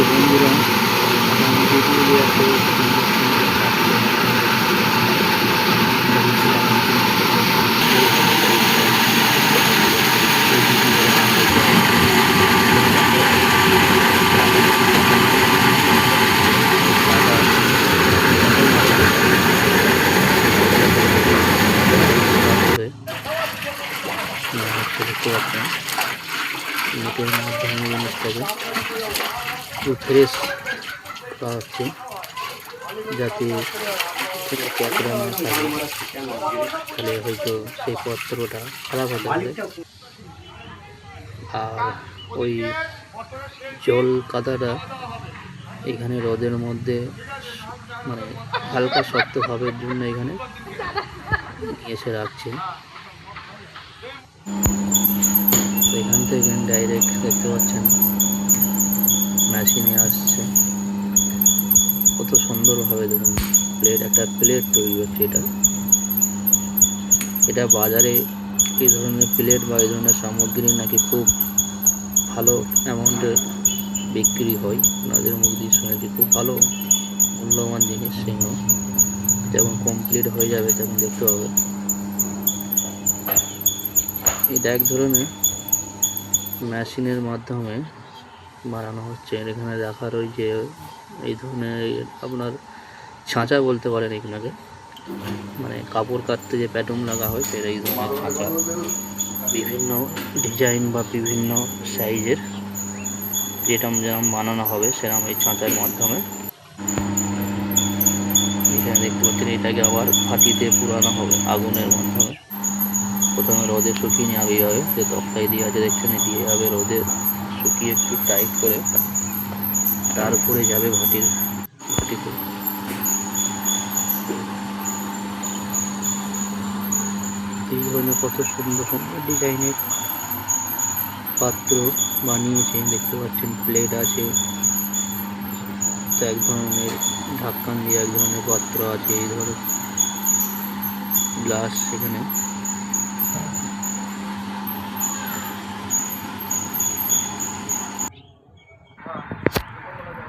বন্ধুরা আগামী দিনগুলি এত সুন্দর সুন্দর থাকবে দেখতে পাচ্ছেন নেটের মাধ্যমে জিনিসটাকে একটু ফ্রেশ করা হচ্ছে যাতে ক্যাকড়া না থাকে, তাহলে হয়তো সেই পত্রটা খারাপ হতে পারে। আর ওই জল কাদাটা এখানে রোদের মধ্যে মানে হালকা শক্ত ভাবের জন্য এখানে নিয়ে এসে রাখছে। তো এখান থেকে ডাইরেক্ট দেখতে পাচ্ছেন মেশিনে আসছে। কত সুন্দরভাবে দেখুন একটা প্লেট তৈরি হচ্ছে। এটা বাজারে এই ধরনের প্লেট বা এই ধরনের সামগ্রী নাকি খুব ভালো অ্যামাউন্টের বিক্রি হয়। ওনাদের মুখ দিয়ে শুনেছি খুব ভালো মূল্যবান জিনিস। সেগুলো যখন কমপ্লিট হয়ে যাবে তখন দেখতে পাবে। এটা এক ধরনের মেশিনের মাধ্যমে বানানো হচ্ছে। এখানে দেখার ওই যে এই ধরনের আপনার ছাঁচা বলতে পারেন এগুলোকে, মানে কাপড় কাটতে যে প্যাটার্ন লাগা হয় সেটা এই ধরনের ছাঁচা, বিভিন্ন ডিজাইন বা বিভিন্ন সাইজের যেরকম বানানো হবে সেরকম এই ছাঁচার মাধ্যমে। এখানে দেখতে পাচ্ছেন এটাকে আবার ভাটিতে পুরানো হবে আগুনের মাধ্যমে। প্রথমে রোদে শুকিয়ে নেওয়া হবে, যে তক্তায় দিয়ে আছে দেখছেন দিয়ে যাবে রোদে শুকিয়ে একটু টাইট করে, তারপরে যাবে ভাটিতে। এই ধরনের কত সুন্দর সুন্দর ডিজাইনের পাত্র বানিয়েছে দেখতে পাচ্ছেন। প্লেট আছে, তো এক ধরনের ঢাকন দিয়ে এক ধরনের পাত্র আছে, এই ধরনের গ্লাস এখানে।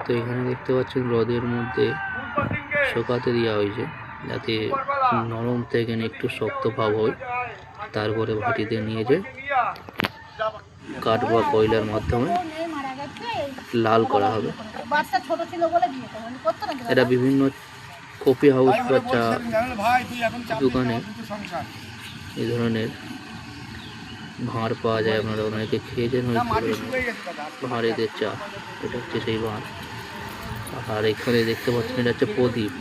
তো এখানে দেখতে পাচ্ছেন রোদের মধ্যে শুকাতে দেওয়া হয়েছে যাতে নরম থেকে একটু শক্ত ভাব হয়। তারপরে ভাটিতে নিয়ে যে কাঠ বা কয়লার মাধ্যমে লাল করা হবে। এটা বিভিন্ন কফি হাউস বা চা দোকানে এই ধরনের ভাঁড় পাওয়া যায়। আপনারা অনেকে খেয়েছেন ভাঁড়, এদের চা। এটা হচ্ছে সেই ভাঁড়। আর এখানে দেখতে পাচ্ছেন এটা হচ্ছে প্রদীপ।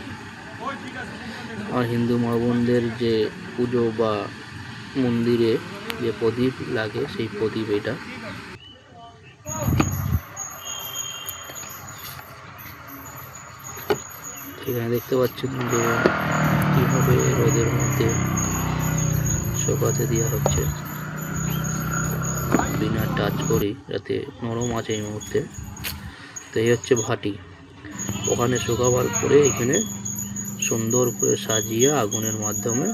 আর হিন্দু মা বোনদের যে পুজো বা মন্দিরে যে প্রদীপ লাগে সেই প্রদীপ এটা। এখানে দেখতে পাচ্ছেন যে কীভাবে রোদের মধ্যে শুকাতে দেওয়া হচ্ছে বিনা টাচ করি, যাতে নরম আছে এই মুহূর্তে। তো এই হচ্ছে ভাটি। ওখানে শুকাবার পরে এখানে সুন্দর করে সাজিয়ে আগুনের মাধ্যমে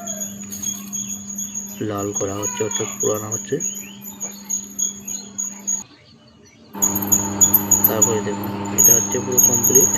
লাল করা হচ্ছে, অর্থাৎ পোড়ানো হচ্ছে। তারপরে দেখুন এটা হচ্ছে পুরো কমপ্লিট।